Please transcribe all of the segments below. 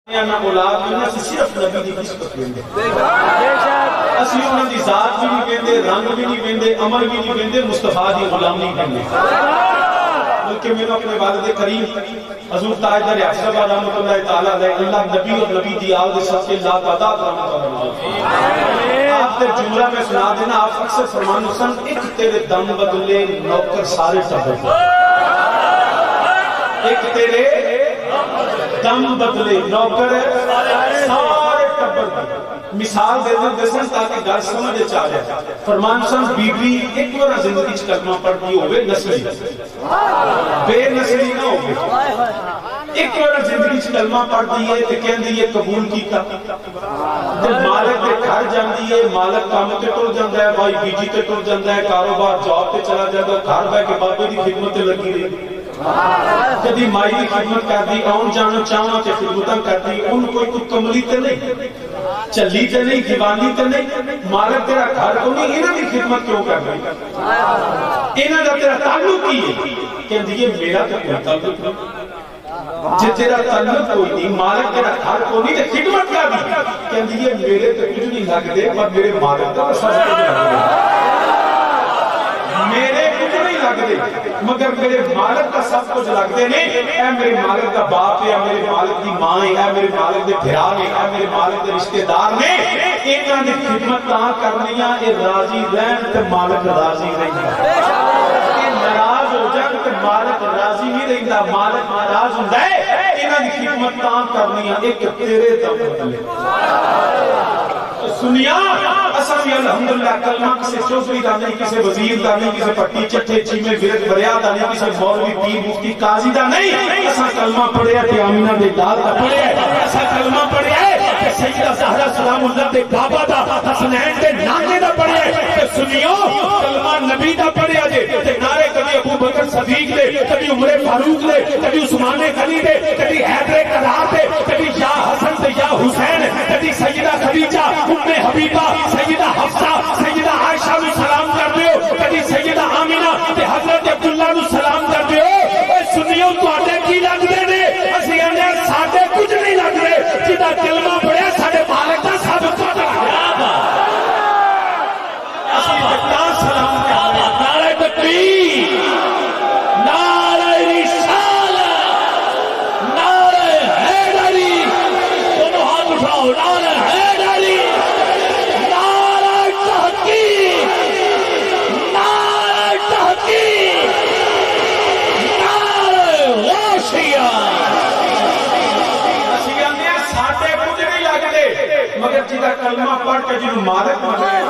نہ اولاد نہیں اسی صرف نبی دی نسبت کہندے اسی انہاں دی ذات بھی نہیں کہندے رنگ بھی نہیں کہندے عمل بھی نہیں کہندے مصطفیٰ دی غلامی کہندے بلکہ میں اپنے والد کریم حضور تاجدار عصر رحمۃ اللہ تعالی علیہ اللہ نبی اور نبی دی آل دے صدقے لا تعداد رحمت اللہ آپ کے جملہ میں سنا دینا آپ اکثر فرمان حسن ایک تیرے دم بدلے نوکر سارے ٹبر ایک تیرے دم بدلے نوکر سارے ٹبر مثال دے دیں سن تاکہ گل سمجھ چاہ جائے فرمان سن بی بی ایک بار زندگی چ کلمہ پڑھتی ہوئے نسلی بے نسلی نہ ہوئے ایک بار زندگی چ کلمہ پڑھتی ہے تو کہندی ہے قبول کیتا جب مالک دے گھر جاندی ہے مالک کام تے ٹر جاندا ہے بھائی بیجی تے ٹر جاندا ہے کاروبار جاب تے چلا جاندا ہے گھر بیٹھ کے بابے دی خدمت تے لگی رہی کدی مائی کی خدمت کرتی آن جانا چاہاں تے خدمتاں کرتی ان کوئی کملی تے نہیں چلی تے نہیں دیوانی تے نہیں مالک تیرا گھر کو نہیں انہاں دی خدمت کیوں کر رہی انہاں دا تیرا تعلق کی ہے کہندی ہے میرا تے کوئی تعلق نہیں جے تیرا تعلق کوئی نہیں مالک تیرا گھر کو نہیں تے خدمت کر دی کہندی ہے میرے تے کچھ نہیں لگدے پر میرے مالک دا سب کچھ لگدے میرے کچھ نہیں لگدے مگر میرے مالک کا سب کچھ لگتے نہیں اے میرے مالک کا باپ ہے اے میرے مالک دی ماں ہے اے میرے مالک دے بھرا نے اے میرے مالک دے رشتہ دار نے انہاں دی خدمت تاں کرنیاں اے راضی رہن تے مالک راضی رہندا اے ناراض ہو جان تے مالک راضی نہیں رہندا مالک ناراض ہوندا ہے انہاں دی خدمت تاں کرنیاں ایک تیرے دم بدلے سنیا اصل بھی الحمدللہ کلمہ کسی چوکری دا نہیں کسی وزیر دا نہیں کسی پٹی چٹھے چیمے ورد بریا دا نہیں کسی مولوی پیر مفتی قاضی دا نہیں ایسا کلمہ پڑھے کہ آمینہ دے دال دا پڑھے ایسا کلمہ پڑھے کہ سیدہ زہرا سلام اللہ دے بابا دا حسنین دے نانے دا پڑھے کہ سنیو کلمہ نبی دا پڑھے جے تے نعرے کبھی ابو بکر صدیق دے کبھی عمر فاروق دے کبھی عثمان غنی دے کبھی حیدر کرار دے کبھی یا حسن تے یا حسین کبھی سیدہ خدیجہ ام حبیبہ سیدہ حفصہ سیدہ عائشہ نو سلام کر دیو کبھی سیدہ آمینہ تے حضرت عبداللہ نو سلام کر دیو اے سنیو تواڈے کی لگ دے نے اسی اندے ساڈے کچھ نہیں لگ رہے جدا کلمہ پڑھیا ساڈے مالک دا سب کچھ لگ رہا اسی تے سلام کر دے نعرہ تکبیر نعرہ رسالت نعرہ حیدری دونوں ہاتھ اٹھاؤ نعرہ حیدری مگر جیدہ کلمہ پڑھ کے جنہوں مالک مانے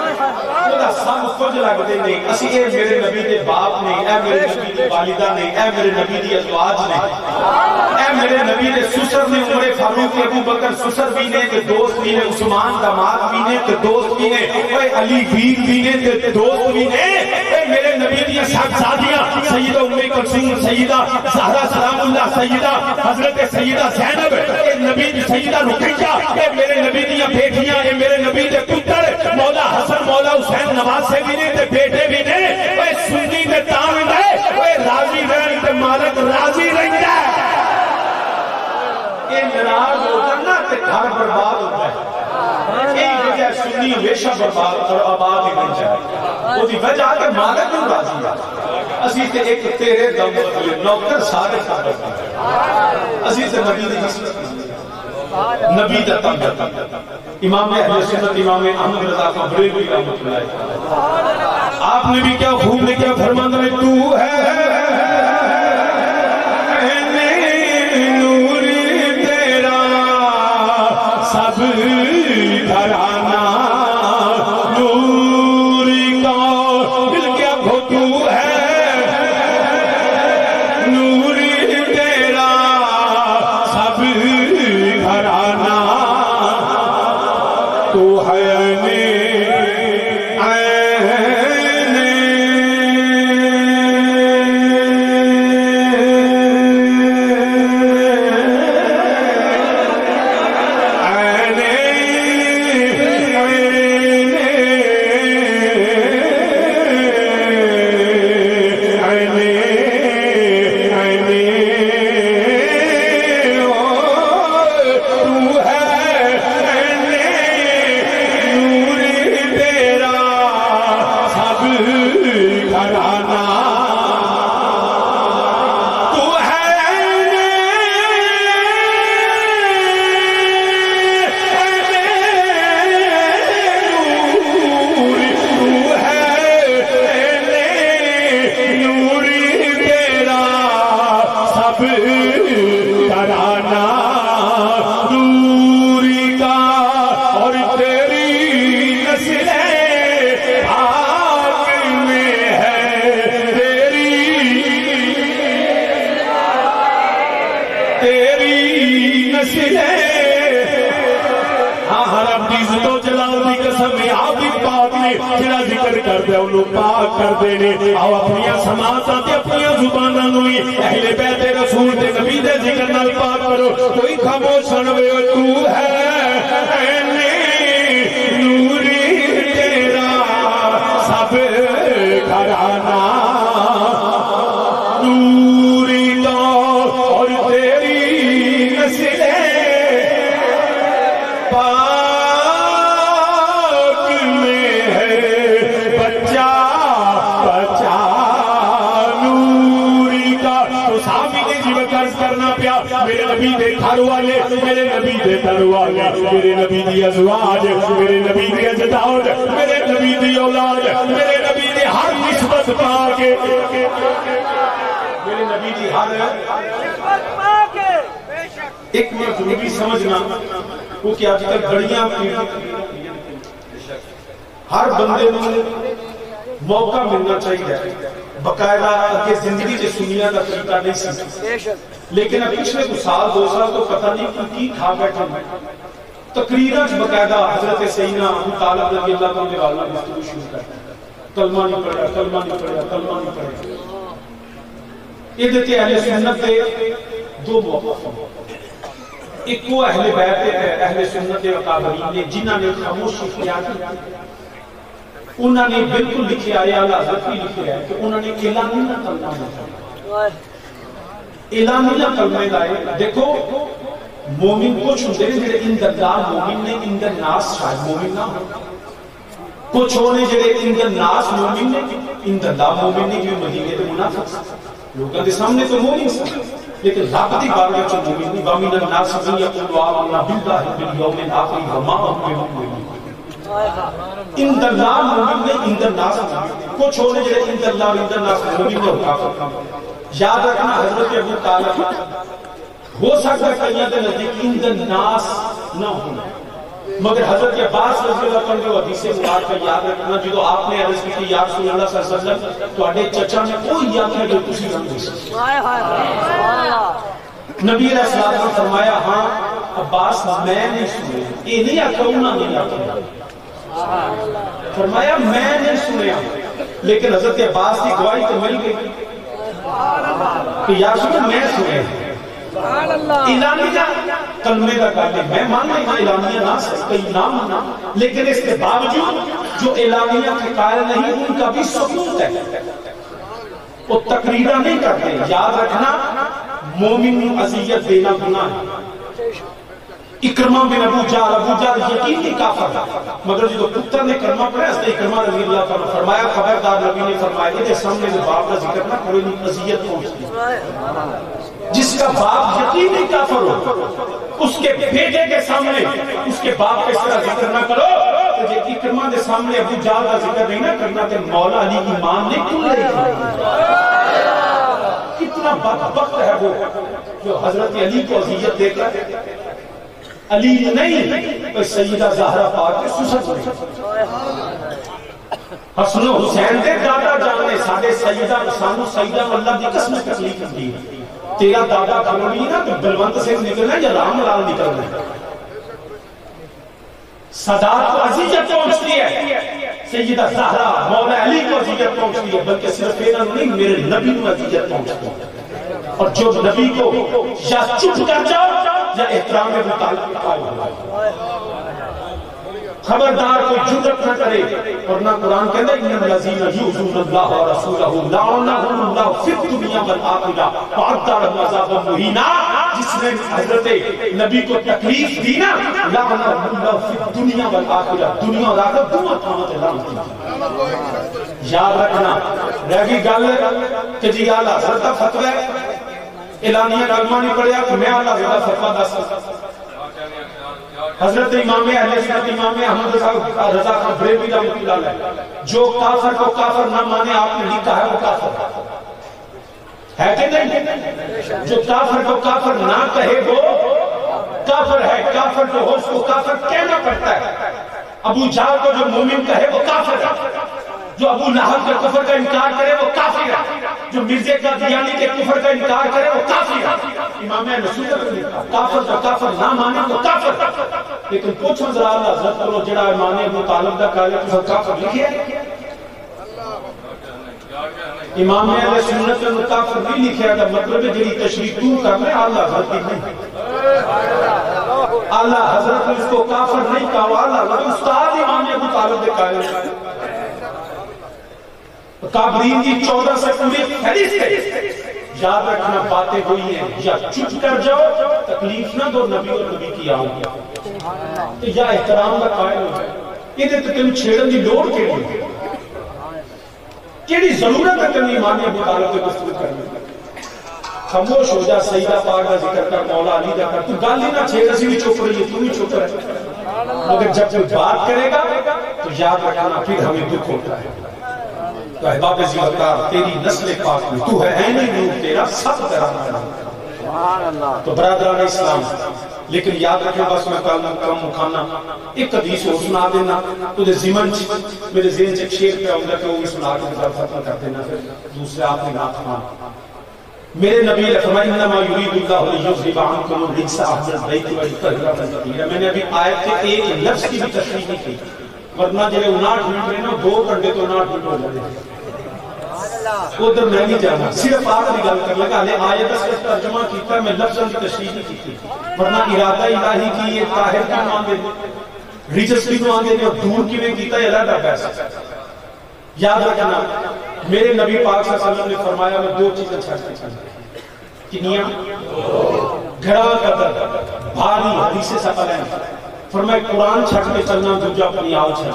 وہ دا سب کچھ لگ دے نہیں اسی اے میرے نبی دے باپ نہیں اے میرے نبی دے والدہ نہیں اے میرے نبی دی ازواج نہیں اے میرے نبی دے سسر نے عمر فاروق ابو بکر سسر بھی نے تے دوست بھی نے عثمان داماد بھی نے تے دوست بھی نے اے علی بیر بھی نے تے دوست بھی نے اے میرے نبی دی صاحبزادیاں سیدہ ام کلثوم سیدہ زہرا سلام اللہ سیدہ حضرت سیدہ زینب اے نبی دی سیدہ رقیہ اے میرے نبی دی بیٹیاں اے میرے نبی دے پتر مولا حسن مولا حسین نواز سے بھی نے تے بیٹے بھی نے اے سنی دے تان دے اے راضی رہن تے مالک راضی رہندا ہے اے ناراض ہو جانا تے گھر برباد ہوتا ہے یہی وجہ سنی ہمیشہ برباد اور آباد ہی بن جائے وہ دی وجہ کہ مالک نوں راضی ہے اسی تے ایک تیرے دم بدلے نوکر سارے ٹبر اسی تے نبی دی نبی دا تنگتا امام اہل سنت امام احمد رضا بریلوی رحمۃ اللہ آپ نے بھی کیا خوب نے کیا فرمایا ہے تو ہے نور تیرا سب گھرانہ نور کا دل کیا کھو تو ہے نور تیرا سب گھرانہ تو ہے تو پاک کر دینے آو اپنی سماعتاں تے اپنی زباناں نوئی اہل بیت رسول تے نبی دے ذکر نال پاک کرو کوئی خاموش نوے تو ہے نوری تیرا سب گھرانہ نوری تو اور تیری نسل میرے نبی دے گھر والے میرے نبی دے دروازے میرے نبی دی ازواج میرے نبی دی اجداد میرے نبی دی اولاد میرے نبی دی ہر نسبت پا کے میرے نبی دی ہر نسبت پا کے ایک میں ضروری سمجھنا وہ کہ آج تک بڑیاں ہر بندے میں موقع ملنا چاہیے باقاعدہ کہ زندگی سے سنیا کا طریقہ نہیں سکتا لیکن اب پچھلے کو سال دو سال تو پتہ نہیں کی کھا بیٹھا تقریرہ باقاعدہ حضرت سیدنا ابو طالب رضی اللہ عنہ والا گفتگو شروع کرتا ہے کلمہ نہیں پڑھا کلمہ نہیں پڑھا کلمہ نہیں پڑھا یہ دیتے اہل سنت کے دو موقف ایک وہ اہل بیت اہل سنت اکابرین نے جنہاں نے خاموش اختیار کی انہوں نے بالکل لکھے آئے اللہ حضرت بھی لکھے آئے کہ انہوں نے اعلانیہ کلمہ لائے اعلانیہ کلمہ لائے دیکھو مومن کچھ ہوتے ہیں جڑے اندر اللہ مومن نے اندر ناس شاید مومن نہ ہو کچھ ہونے جڑے اندر ناس مومن نے اندر اللہ مومن نے جو مدینے تو منافق لوگوں کے سامنے تو مومن سے لیکن رب دی بارگاہ وچ مومن نہیں وامن الناس من یقول آمنا باللہ بالیوم الآخر وما هم بمؤمنین اندر اللہ مومن نے اندر ناس کچھ ہونے جڑے اندر اللہ اندر ناس مومن نے کافر یاد رکھنا حضرت ابو طالب ہو سکتا ہے کہیں دے نزدیک اندر ناس نہ ہونا مگر حضرت عباس رضی اللہ عنہ جو حدیث مراد کا یاد رکھنا جدو آپ نے عرض کی یا رسول اللہ صلی اللہ علیہ وسلم تو اڈے چچا نے کوئی یاد ہے جو تسی رنگ دے سکتے نبی علیہ السلام نے فرمایا ہاں عباس میں نہیں سنے یہ نہیں آکھا انہاں نہیں آکھا فرمایا میں نہیں سنیا لیکن حضرت عباس کی گواہی تو مل گئی کہ یا رسول میں سنے اعلانیہ کلمے کا کہتے میں مان رہی ہوں اعلانیہ نہ کئی نام نہ لیکن اس کے باوجود جو اعلانیہ کے قائل نہیں ان کا بھی ثبوت ہے وہ تقریرہ نہیں کرتے یاد رکھنا مومن اذیت دینا گناہ ہے اکرمہ بن ابو جہل یقینی کافر مگر جو پتر نے کلمہ پڑھا اس نے اکرمہ رضی اللہ عنہ فرمایا خبردار نبی نے فرمایا کہ سامنے سے باپ کا ذکر نہ کرو نہیں اذیت پہنچتی جس کا باپ یقینی کافر ہو اس کے بیٹے کے سامنے اس کے باپ کا اس طرح ذکر نہ کرو تو یہ اکرمہ کے سامنے ابو جہل کا ذکر نہیں نہ کرنا کہ مولا علی ایمان نے کیوں نہیں کتنا بدبخت ہے وہ جو حضرت علی کو اذیت دے کر علی نہیں سیدہ زہرا پاک کے سسر حسن و حسین دے دادا جان نے ساڑھے سیدہ سانو سیدہ اللہ دی قسم تکلیف دی تیرا دادا کھلوڑی نا تو بلوند سے نکلنا یا رام لال نکلنا صدات کو عزیزت پہنچتی ہے سیدہ زہرا مولا علی کو عزیزت پہنچتی ہے بلکہ صرف اینا نہیں میرے نبی کو عزیزت پہنچتی ہے اور جو نبی کو یا چپ کر جاؤ یا احترام مطالب قائم ہو خبردار کوئی جرأت نہ کرے، ورنہ قرآن کہتا ہے ان الذین یؤذون اللہ ورسولہ لعنهم اللہ فی الدنیا والآخرہ وأعد لهم عذابا مہینا۔ جس نے حضرت نبی کو تکلیف دی نا، لعنهم اللہ فی الدنیا والآخرہ، دنیا اور آخرت دونوں تھاموں تے لعنت دی۔ یاد رکھنا رہ گئی گل کہ جی اعلیٰ حضرت کا فتوی اعلانیہ کلمہ نہیں پڑھیا کہ میں اعلیٰ حضرت کا فتوی دس سکتا۔ حضرت امام اہل سنت امام احمد رضا خان بریلوی رحمۃ اللہ علیہ، جو کافر کو کافر نہ مانے آپ نے لکھا ہے وہ کافر ہے کہ نہیں؟ جو کافر کو کافر نہ کہے وہ کافر ہے، کافر جو ہو اس کو کافر کہنا پڑتا ہے۔ ابو جہل کو جو مومن کہے وہ کافر ہے، جو ابو لہب کے کفر کا انکار کرے وہ کافر ہے، جو مرزا قادیانی کے کفر کا انکار کرے وہ کافر ہے۔ امام اہل سنت نے لکھا کافر جو کافر نہ مانے وہ کافر۔ لیکن پوچھو ذرا اللہ حضرت کو جڑا امام ابو طالب کا کہا تو کافر لکھے امام اہل سنت نے کافر نہیں لکھا کا مطلب ہے جڑی تشریح تو کرنا ہے اللہ حضرت کی نہیں، اللہ حضرت نے اس کو کافر نہیں کہا، اللہ حضرت استاد امام ابو طالب نے کہا۔ کابرین کی 14 سے پوری حدیث ہے۔ یاد رکھنا باتیں ہوئی ہیں، یا چپ کر جاؤ تکلیف نہ دو نبی اور نبی کی آؤ، یا احترام کا قائل ہو جائے۔ یہ تو تم چھیڑن دی لوڑ کے لیے کیڑی ضرورت ہے تم امام ابو طالب کے گفتگو کرنے؟ خاموش ہو جا، سیدہ پاک کا ذکر کر، مولا علی کا کر، تو گل ہی نہ چھیڑ، اسی بھی چپ رہی ہے، تو بھی چپ رہے۔ مگر جب کوئی بات کرے گا تو یاد رکھنا پھر ہمیں دکھ ہوتا ہے۔ تو احباب زیوتار تیری نسل پاک میں تو ہے عینی نور تیرا سب درام کرنا۔ تو برادران اسلام لیکن یاد رکھیں بس میں کم مکھانا ایک حدیث اور سنا دینا تو دے زمن میرے ذہن سے ایک شیر پہ آؤں گا کہ وہ بھی سنا کے مطلب ختم کر دینا، پھر دوسرے آپ نے نات مان۔ میرے نبی نے فرمایا انما یرید اللہ لیذھب عنکم الرجس اہل البیت ویطہرکم تطہیرا۔ میں نے ابھی آیت کے ایک لفظ کی بھی تشریح نہیں کی، ورنہ جب 59 منٹ رہے نا 2 گھنٹے تو 59 منٹ ہو جاتے ہیں۔ ادھر میں نہیں جانا، صرف آپ کی گل کر لگا لے آیت اس کا ترجمہ کیتا ہے، میں لفظوں کی تشریح نہیں کی تھی، ورنہ ارادہ الہی کی یہ طاہر کی مان دے ریجس کی مان دے اور دور کی میں کیتا ہے علیحدہ بحث۔ یاد رکھنا میرے نبی پاک صلی اللہ علیہ وسلم نے فرمایا میں 2 چیزیں چھوڑ کے چلنا، کنیاں گھڑا قدر بھاری حدیث ثقل ہیں، فرمایا قرآن چھٹ کے چلنا، دوجا اپنی آل چھٹ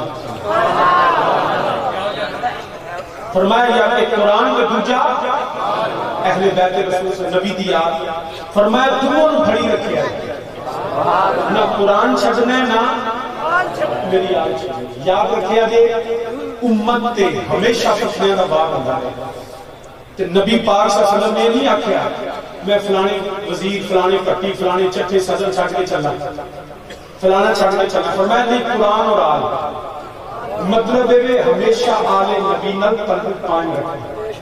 فرمایا یا کہ قرآن کا دوجا اہل بیت رسول سے نبی دی یاد، فرمایا دونوں بھڑی رکھے ہیں، نہ قرآن چھڑنے نہ میری یاد چھڑنے۔ یاد رکھے دے امت تے ہمیشہ فتنے کا باب ہوتا ہے، تے نبی پاک صلی اللہ علیہ وسلم نے نہیں آکھیا میں فلانے وزیر فلانے پٹی فلانے چٹھے صدر چھڑ کے چلا فلانا چھڑ کے چلا، فرمایا نہیں قرآن اور آل مطلب ہے ہمیشہ آل نبی نل تعلق قائم رکھیں۔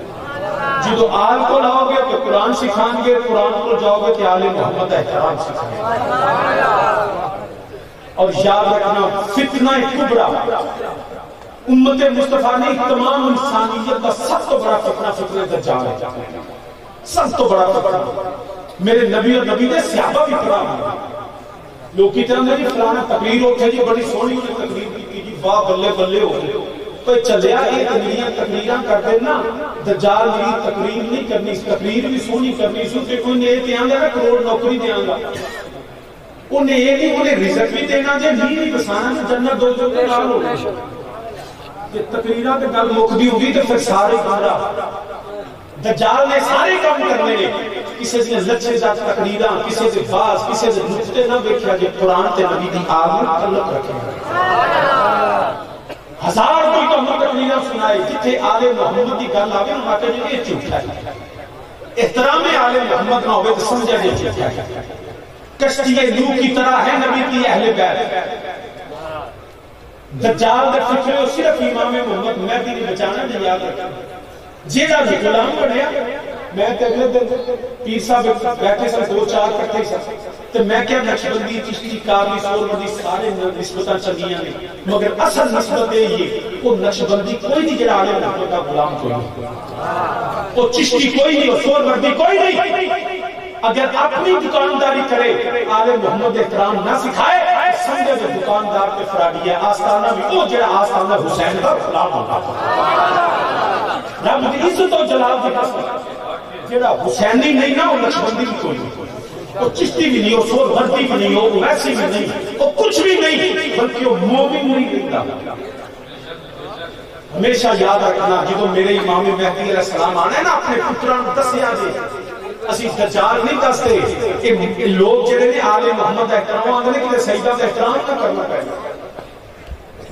جدو آل کو لاؤ گے تو قرآن سکھائیں گے، قرآن کو جاؤ گے کہ آل محمد احترام سکھائیں گے۔ اور یاد رکھنا فتنہ کبرا امت مصطفیٰ نے تمام انسانیت کا سب تو بڑا فتنہ فتنہ دجال ہے، سب تو بڑا فتنہ۔ میرے نبی اور نبی نے صحابہ بھی کرام ہے، لوگ کی طرح میری فلانا تقریر ہوتے جی بڑی سونی ہوئی تقریر کی جی واہ بلے بلے ہو گئے، کوئی چلیا یہ تقریراں کر دینا، دجال میری تقریر نہیں کرنی، تقریر بھی سونی کرنی، سوچے کوئی نے دیاں گا نا کروڑ نوکری دیاں گا، انہیں یہ نہیں انہیں رزق بھی دینا جے نہیں بسانا جو جنت دو جو کے لال ہو گئے۔ کہ تقریرہ پہ گل مکدی ہوگی تو پھر سارے گمراہ، دجال نے سارے کام کرنے لے، کسی سے لچھے جات تقریرہ، کسی سے باز، کسی سے نقطے نہ بیکھیا کہ قرآن تے نبی دی آمد تعلق رکھے۔ ہزار کوئی تو ہم تقریرہ سنائے جتھے آل محمد دی گل آگے ہم آتے جو یہ چوٹا ہے، احترام آل محمد نہ ہوئے تو سمجھا یہ چوٹا ہے۔ کشتی نوح کی طرح ہے نبی کی اہل بیت، دجال در فکرے اور صرف امام محمد مہدی نے بچانا نہیں یاد رکھا، جیدہ بھی غلام بڑھیا۔ میں اگلے دن پیر صاحب بیٹھے سے 2-4 کٹھے سے تو میں کیا نقشبندی چشتی کاری سورمندی سارے نسبتاں چلیاں نہیں، مگر اصل نسبت ہے یہ وہ نقشبندی کوئی نہیں جڑا عالم محمد کا غلام کوئی نہیں، وہ چشتی کوئی نہیں، وہ سورمندی کوئی نہیں۔ اگر اپنی دکانداری کرے آل محمد احترام نہ سکھائے سمجھے جو دکاندار کے فراڈی ہے آستانہ بھی وہ جڑا آستانہ حسین کا غلام ہوگا رب دی عزت و جلال دی قسم جڑا حسینی نہیں نا وہ نقشبندی بھی کوئی نہیں وہ چشتی بھی نہیں وہ سور بھرتی بھی نہیں وہ ویسی بھی نہیں وہ کچھ بھی نہیں بلکہ وہ مومن نہیں دیتا ہمیشہ یاد رکھنا جدو میرے امام مہدی علیہ السلام آنے نا اپنے پتران دسیا جی اسی دجال نہیں دستے کہ لوگ جڑے نے آل محمد احترام آگے کہ سیدہ کا احترام نہ کرنا پہلے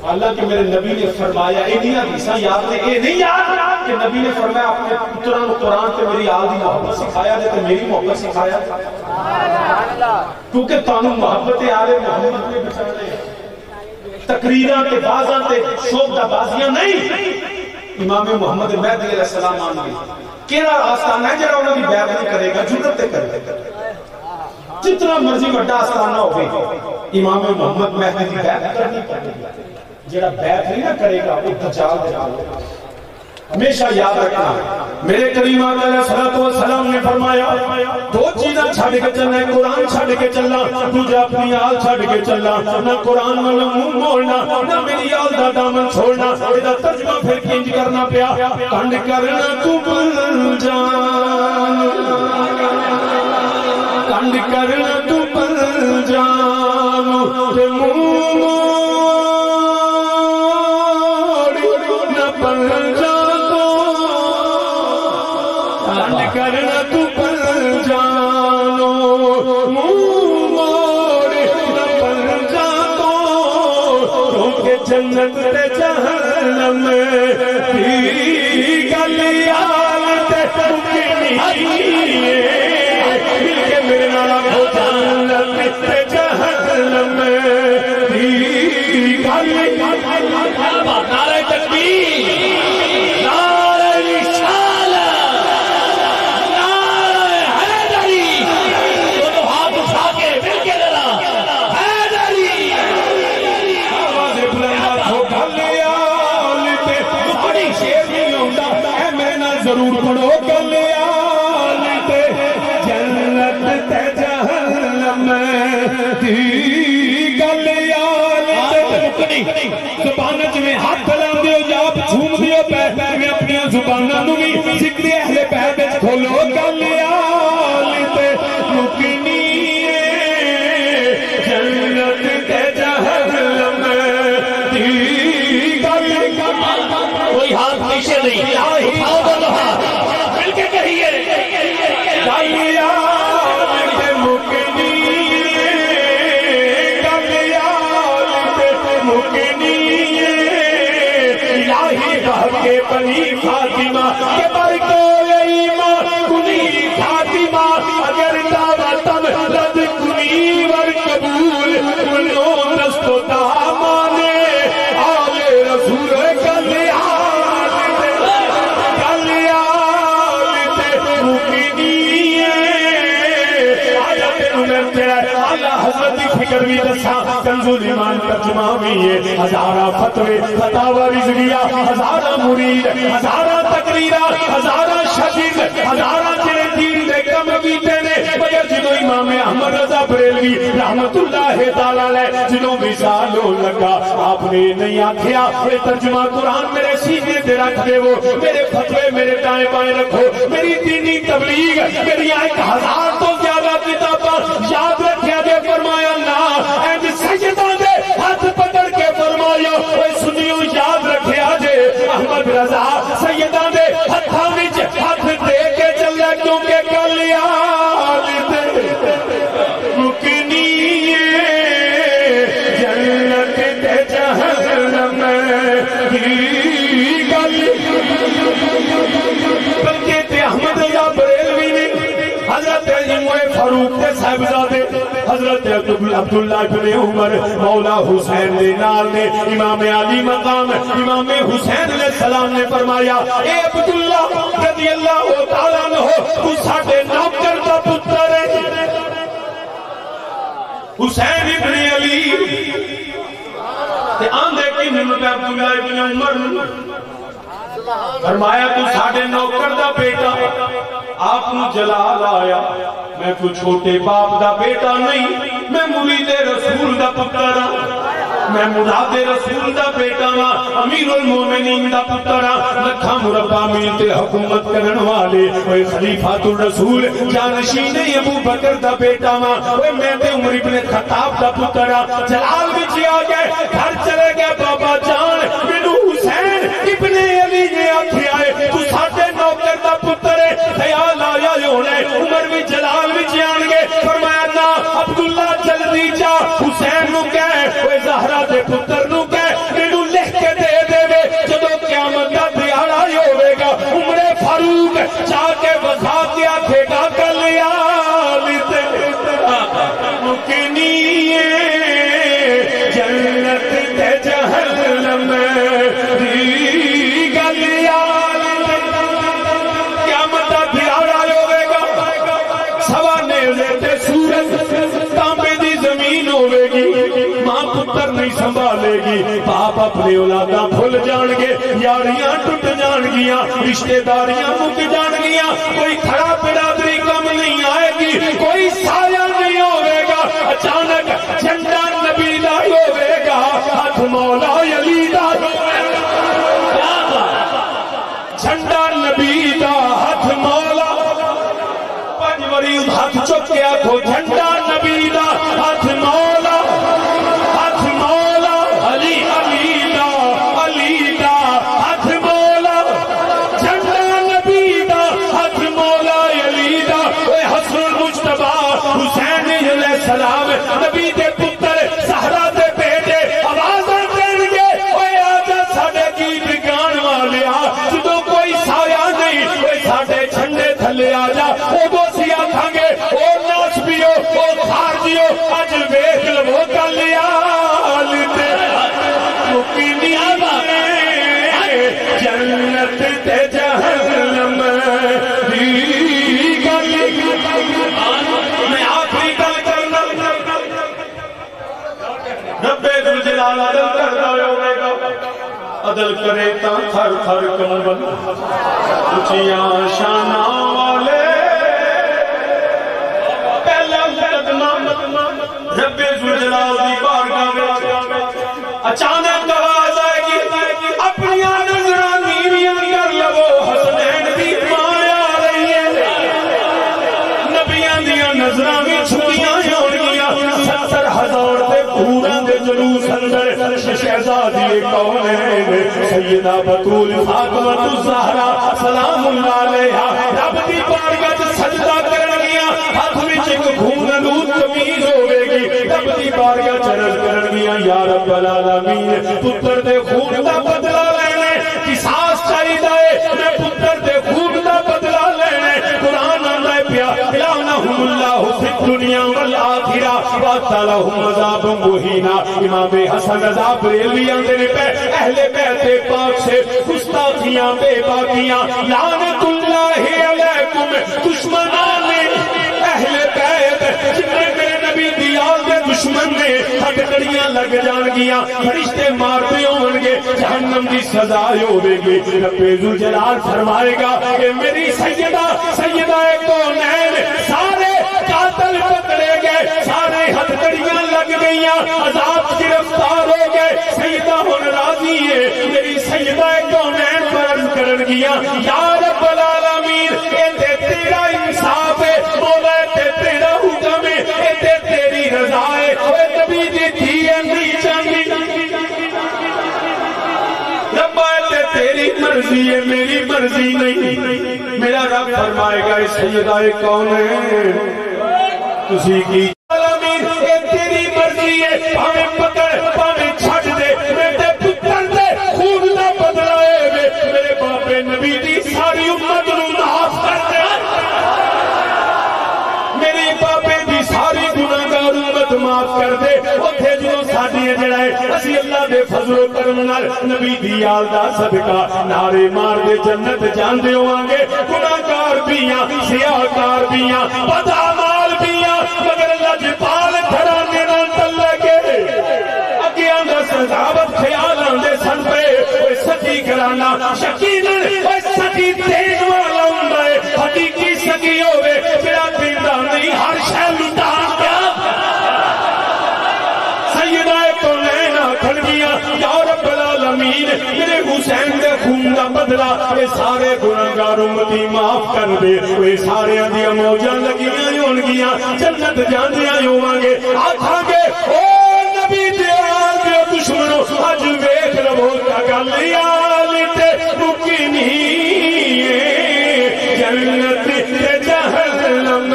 حالانکہ میرے نبی نے فرمایا انہی حدیثاں یاد نے اے نہیں یاد کہ نبی نے فرمایا اپنے پتران قرآن تے میری آل دی محبت سکھایا جائے تے میری محبت سکھایا کیونکہ تانوں محبت آل محمد نے بچانے تقریران کے بازاں تے شوبدہ بازیاں نہیں امام محمد مہدی علیہ السلام آنے کیڑا آستانہ ہے جڑا انہوں کی بیعت نہیں کرے گا جرت تے کرے گا جتنا مرضی بڑا آستانہ ہوگی امام محمد مہدی کی بیعت کرنی پڑے گا جڑا بیعت نہیں نہ کرے گا وہ دجال دے گا ہمیشہ یاد رکھنا میرے کریم آقا علیہ السلام نے فرمایا دو چیزیں چھڑ کے چلنا ہے قرآن چھڑ کے چلنا تجھے اپنی آل چھڑ کے چلنا نہ قرآن میں منہ موڑنا نہ میری آل دا دامن چھوڑنا یہ ترجمہ پھر کنج کرنا پیا کنڈ کرنا تو بل جان کنڈ کرنا تو بل جان تے منہ موڑ نہ بل جان کرنا تو پر جانو منہ موڑ نہ پر جانو کیونکہ جنت تے جہنم بھی گلیال تے مکنی مل کے میرے نام ہو جنت تے جہنم بھی گلیال نعرہ تکبیر ضرور پڑھو گلیال تے جنت تے جہنم دی گلیال تے مکنی زبانت میں ہاتھ لام دیو جاب جھوم دیو پہ میں اپنی زبانہ نوی ذکر اہل پہ کھولو گلیال تے مکنی جنت تے جہنم دی گلیال کوئی ہاتھ پیچھے نہیں اٹھاؤ بولو مل کے کہیے گلیال تے مکنی گلیال تے مکنی الہی بہت کے بنی فاطمہ کے بر کو ایمان کنی فاطمہ اگر دعوتم رد کنی ور قبول کنو دستو دامانے آل رسول حضرت فکر بھی دسا کنزول ایمان ترجمہ بھی ہے ہزارہ فتوے فتاوہ رضویہ ہزارہ مرید ہزارہ تقریرہ ہزارہ شدید ہزارہ جنہیں دین دے کم کیتے نے مگر جنہوں امام احمد رضا بریلوی رحمت اللہ تعالیٰ لے جنہوں مثالوں لگا آپ نے نہیں آکھیا یہ ترجمہ قرآن میرے سینے دے رکھ دے وہ میرے فتوے میرے دائیں بائیں رکھو میری دینی تبلیغ میری 1000 تو زیادہ کتاباں یاد رکھیا دے فرمایا نا اینج سیدان دے ہاتھ پکڑ کے فرمایا اے سنیو یاد رکھیا جے احمد رضا سیدان دے ہتھاں وچ ہاتھ دے کے چلیا کیونکہ گلیال تے مکنی جنت تے جہنم دی بلکہ تے احمد رضا بریلوی نے حضرت فاروق تے صاحبزادے حضرت عبداللہ بن عمر مولا حسین دے نال نے امام علی مقام امام حسین علیہ السلام نے فرمایا اے عبداللہ رضی اللہ تعالیٰ عنہ تو ساڑھے نوکر دا پتر ہے حسین ابن علی تے آندھے کی نمت عبداللہ ابن عمر فرمایا تو ساڑھے نوکر دا بیٹا آپ نے جلال آیا میں کوئی چھوٹے باپ دا بیٹا نہیں میں مرید رسول دا پتر ہاں میں مراد رسول دا بیٹا وا امیر المومنین دا پتر لکھاں مربع میل تے حکومت کرن والے اوے خلیفۃ الرسول جانشین ابو بکر دا بیٹا وا اوے میں تے عمر ابن خطاب دا پتر جلال وچ آ گئے گھر چلے گئے بابا جان مینوں حسین ابن علی نے آکھیا ہے تو ساڈے نوکر دا پتر ہے خیال آیا ہونا عمر بھی جلال وچ آن گے فرمایا نا عبداللہ جلدی جا حسین نو کہے اوے زہرا دے پتر نو کہے مینوں لکھ کے دے دے جدوں قیامت دا دیہاڑا ہوے گا عمر فاروق جا کے وفا کے آکھے گا کلیال تے مکنی جنت تے جہنم دی گلیال قیامت دا دیہاڑا ہوے گا سوا نیزے تے سورج تانبے دی زمین ہوے گی ماں پتر نہیں سنبھالے گی باپ اپنے اولاداں بھول جان گے یاریاں ٹوٹ جان گیاں رشتہ داریاں مک جان گیاں کوئی کھڑا برادری کم نہیں آئے گی کوئی سایہ نہیں ہوے گا اچانک جھنڈا نبی دا ہوے گا ہاتھ مولا علی دا جھنڈا نبی دا ہاتھ مولا پنجوری ہاتھ چک کے آکھو جھنڈا نبی دا ہاتھ مولا ہاتھ مولا علی علی دا علی دا ہاتھ مولا جھنڈا نبی دا ہاتھ مولا علی دا اے حسن المجتبی حسین علیہ السلام نبی دے پتر زہرا دے بیٹے آوازاں دین گے اے آجا ساڈے گیت گان والیا جدوں کوئی سایہ نہیں اے ساڈے جھنڈے تھلے آجا اودوں سی آکھاں گے او ناچ پیو او خارجیو اج ویکھ لو کلیال تے مکنی جنت تے جہنم دی گلی میں آخری گل کرنا رب ذوالجلال عدل کردا ہوے گا عدل کرے تا تھر تھر کنبل اونچیاں شاناں والے پہلا مقدمہ رب ذوالجلال دی بارگاہ وچ اچانک آواز آئے گی اپنی نظراں نیویاں کر لو حسنین دی ماں آ رہی ہے نبیاں دیاں نظراں وی چھپیاں ہونگیاں 70,000 تے پوراں دے جلوس اندر شہزادی کونین سیدہ بطول فاطمہ الزہرا سلام اللہ علیہا رب دی بارگاہ وچ سجدہ کرنگیاں ہاتھ وچ ایک خون آلود تمیز ہوے گی رب دی بارگاہ وچ عرض کرنگیاں یا رب العالمین پتر دے خون دا بدلہ لینے قصاص چاہیدا ہے میں پتر دے خون دا بدلہ لینے قرآن آندا ہے پیا الہم اللہ فی الدنیا والآخرہ وَاتَّلَهُمْ عَذَابٌ مُہِینًا امام حسن رضا بریلوی آندے نے پہ اہل بیت پاک سے گستاخیاں بے باکیاں لعنت اللہ علیکم دشمنان اہل بیت جتنے میرے نبی دی آل دے دشمن نے ہٹکڑیاں لگ جان گیاں فرشتے مارتے ہون گے جہنم دی سزا ہوے گی رب ذوالجلال فرمائے گا کہ میری سیدہ کونین سارے قاتل پکڑے گئے سارے ہتھکڑیاں لگ گئیاں عذاب گرفتار ہو گئے سیدہ ہن راضی ہے میری سیدہ کونین فرض کرن گیاں یا رب العالمین اے تے تیرا انصاف ہے مولا تے تیرا حکم ہے اے تے تیری رضا ہے اے نبی دی تھی نہیں چاہیے رب تے تیری مرضی ہے میری مرضی نہیں میرا رب فرمائے گا سیدہ کونین تسی کی عالمین اے تیری مرضی ہے پاویں پکڑ پاویں چھڈ دے میرے پتر دے خون دا بدلہ ہے میرے باپے نبی دی ساری امت نو معاف کر دے میرے باپے دی ساری گناہگار امت معاف کر دے اوتھے جو ساڈی جڑا ہے اسی اللہ دے فضل و کرم نال نبی دی آل دا صدقہ نعرے مار دے جنت جاندے ہوواں گے گناہگار بیاں سیاہکار بیاں بدعمال بیاں مگر اللہ جپال گھرانے نال تلے گے اگیاں دا سزاوت خیال آندے سن پے اوے سچی گھرانا شکینن اوے سچی تیز والا ہوندا ہے حقیقی سکی ہوے میرا پیندا نہیں ہر شے لٹا گیا سیدہ کونین یا رب العالمین میرے حسین دے خون دا بدلہ اے سارے گناہگار امتی معاف کر دے اے سارے اندیا موجاں لگیاں ہون گیاں جنت جاندیاں ہوواں گے آکھاں گے او نبی دے آل دے دشمنوں اج ویکھ لو تا گل یال تے مکی نہیں جنت تے جہنم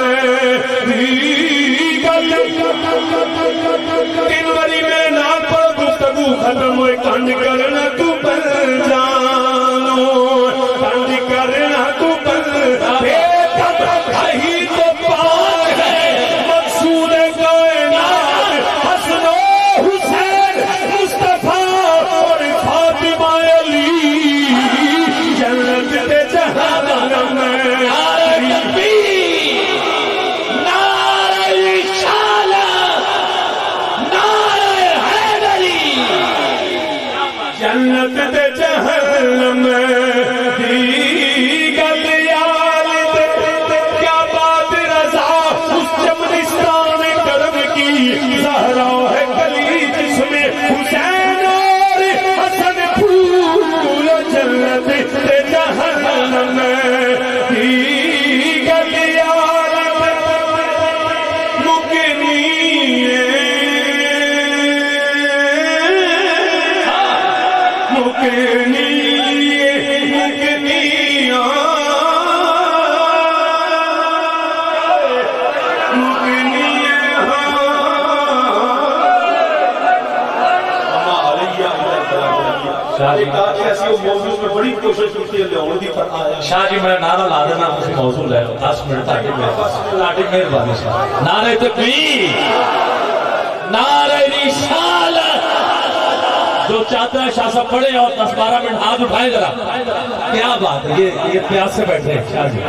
دی گل تین باری میرے نام پر گفتگو ختم ہوئے کنڈ کرنا تو بن جانو کنڈ کرنا تو بن ہی تو پاک ہے مقصود کائنات حسن و حسین مصطفیٰ اور فاطمہ علی جنت تے جہنم جنت تے جہنم دی گل یار کیا بات رضا اس چمنستان کرم کی زہرا ہے گلی جس میں حسین اور حسن پھول جنت تے جہنم دی گل یار مکنی شاہ جی میں نعرہ لا دینا اسی موضوع لے لو 10 منٹ تاکہ مہربانی شاہ نعرہ تکبیر نعرہ رسالت جو چاہتا ہے شاہ صاحب پڑھے اور 10-12 منٹ ہاتھ اٹھائے ذرا کیا بات ہے یہ پیاس سے بیٹھے ہیں شاہ جی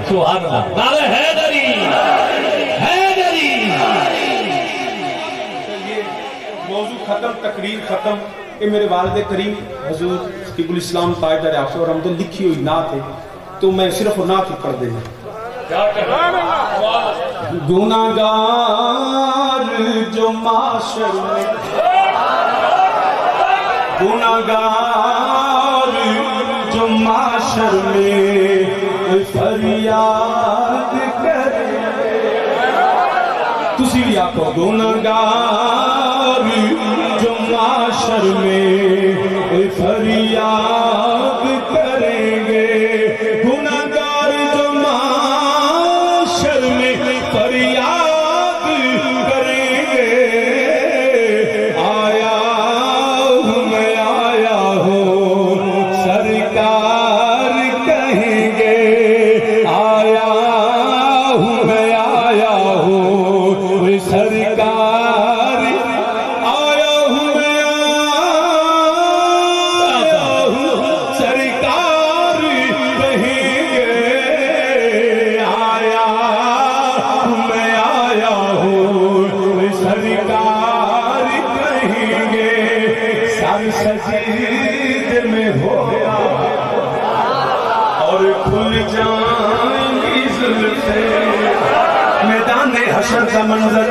سبحان اللہ نعرہ حیدری حیدری موضوع ختم تقریر ختم کہ میرے والد کریم حضور خطیب الاسلام تاجدار آفشور اور رحمت لکھی ہوئی نعت ہے تو میں صرف وہ نعت پڑھ دیں گناہگار جو معاشر میں گناہگار جو معاشر میں فریاد کرے تسی بھی آکو گناہگار جو معاشر میں فریاد کریں گے گناہگار جو معاشر میں فریاد کریں گے آیا ہوں میں آیا ہوں سرکار کہیں گے آیا ہوں میں آیا ہوں سرکار سجید میں ہویا اور کھل جائیں گی زلفیں میدان حشر کا منظر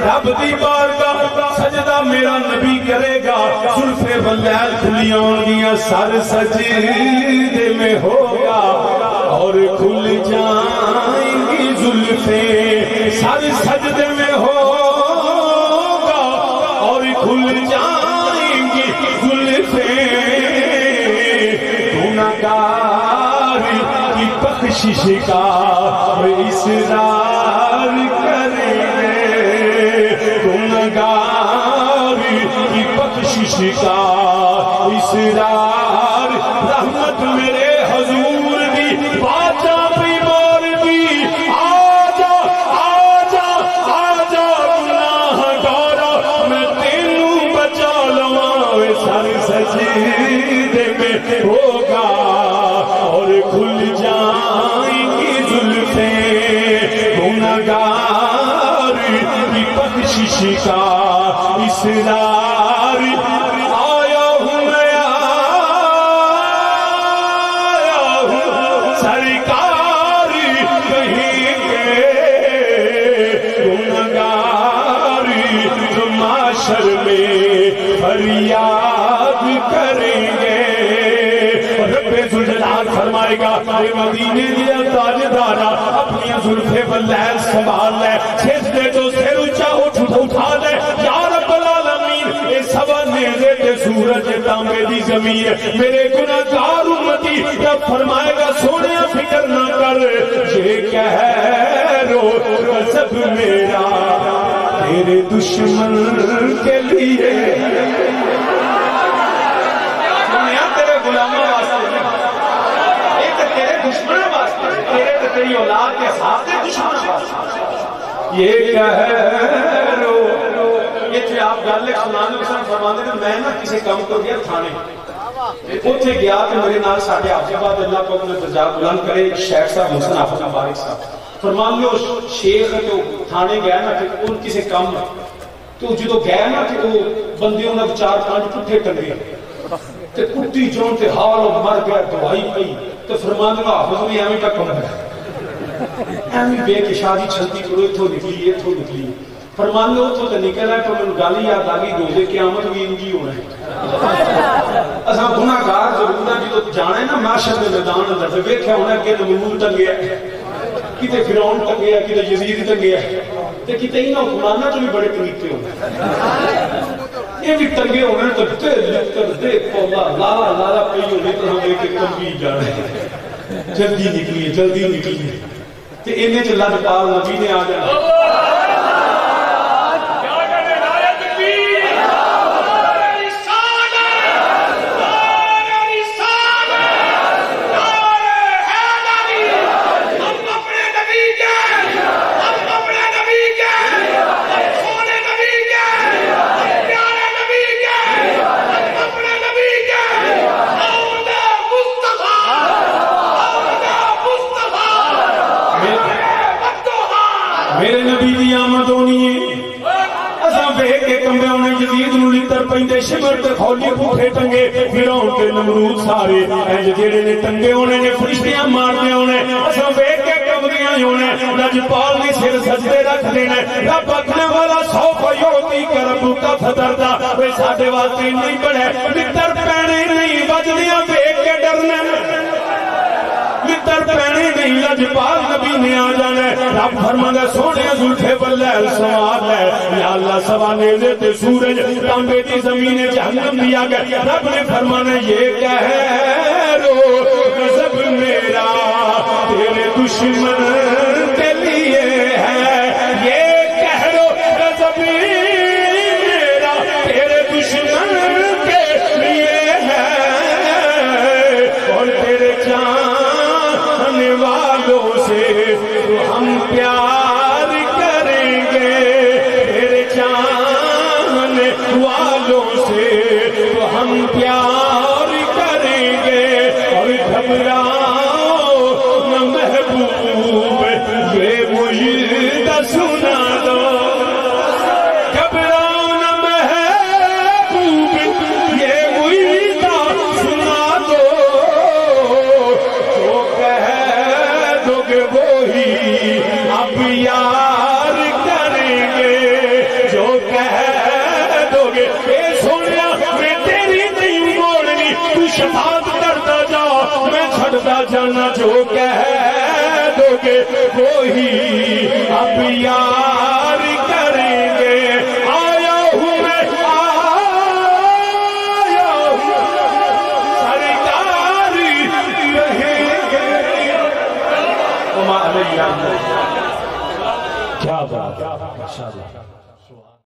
رب دی بارگاہ سجدہ میرا نبی کرے گا زلفیں واللیل کھلیاں گیاں سر سجید میں ہوگا اور کھل جائیں گی زلفیں سر سجدے میں ہوگا اور کھل جائیں گی زلفیں گناہگار کی بخشش کا اصرار کریں گے گناہگار کی بخشش کا اصرار رحمت میرے حضور دی باجا بیمار دی آجا آجا آجا گناہگارا میں تینوں بچا لواں سر سجدے میں ہوگا اور کھل جائیں گی زلفیں گناہگار کی بخشش کا اصرار آیا ہوں میں آیا ہوں سرکار کہیں گے گناہگار جو معاشر میں فریاد کریں گے رب ذوالجلال فرمائے گا اے مدینے دیا تاجدارا اپنی زلف واللیل سنبھال لے سجدے تو سر اونچا اٹھا لے یا رب العالمین اے سوا نیزے تے سورج تانبے دی زمین میرے گناہگار امتی رب فرمائے گا سونیا فکر نہ کر یہ کہہ رو غضب میرا تیرے دشمن کے لیے دنیا تیرے غلاموں واسطے ایک تیرے دشمن واسطے تیرے تیری اولاد کے ساتھ دشمن واسطے یہ کہہ رو یہ تھے آپ گل سنان کے ساتھ فرماتے ہیں میں نہ کسی کام کو گیا تھانے اتنے گیا تو میرے نال ساڈے حافظ آباد اللہ کو اپنے درجہ بلند کرے شیخ صاحب محسن حافظ مبارک صاحب فرمان لو شیخ تو تھانے گیا نا کہ ان کسی کام تو جدو گیا نا کہ وہ بندیوں نے 4-5 پٹھے ٹنگے تے کٹی جون تے حال مر گیا دوائی پئی تو فرمان لو حافظ بھی ایویں کا کم ہے ایویں بے کے شادی چھلتی کرو اتھوں نکلی فرمان لو اتھوں تے نکل ہے تو میں گالی یاد آ گئی روزے قیامت بھی انجی ہونا ہے اساں گناہگار ضرور ہے جدو جانا ہے نا معاشر کے میدان اندر ویکھیا ہونا کہ نمرود ٹنگیا کتے فرعون ٹنگیا کتے یزید ٹنگیا تے کتے انہاں حکمراناں تو بھی بڑے طریقے ہونے یہ بھی ٹنگے ہونے تو دے پولا لالا پئی ہونے تو ہم ایک کمبی جانے جلدی نکلیے تے انہیں چ لجپال نبی نے آ جانا میرے نبی دی آمد ہونی ہے اساں ویکھ کے کمبے ہونے یزید نوں لتر پیندے شمر تے کھولی بھوکے ٹنگے فرعون تے نمرود سارے انج جڑے نے ٹنگے ہونے نے فرشتیاں مارنے ہونے اساں ویکھ کے کمبیاں ہونے لجپال نے سر سجدے رکھ دینے رب اکھنے والا سوف یوتی کرب کا فتردا اوے ساڈے واسطے نہیں بڑے لتر پینے نہیں وجدیاں ویکھ کے ڈرنے لتر پینے نہیں لجپال نبی نے آ جانا رب فرماندا سونے زلف واللیل سوار لے یا اللہ سوا نیزے تے سورج تانبے دی زمین جہنم دیا گئے رب نے فرمانا یہ کہہ رو غضب میرا تیرے دشمن کے لیے ہے یہ کہہ رو غضب میرا تیرے دشمن کے لیے ہے اور تیرے چاہنے والوں سے ہم پیار کریں گے تیرے چاہنے والوں سے ہم پیار کریں گے اور گھبراؤ نہ محبوب یہ مجھے سنا دو گھبراؤ نہ محبوب یہ مجھے سنا دو جو کہہ دو گے وہی اب یار کریں گے جو کہہ دو گے اے سونیا میں تیری نہیں موڑنی تو شفاعت کرتا جا میں چھڑتا جانا جو کہہ دو گے وہی اب یار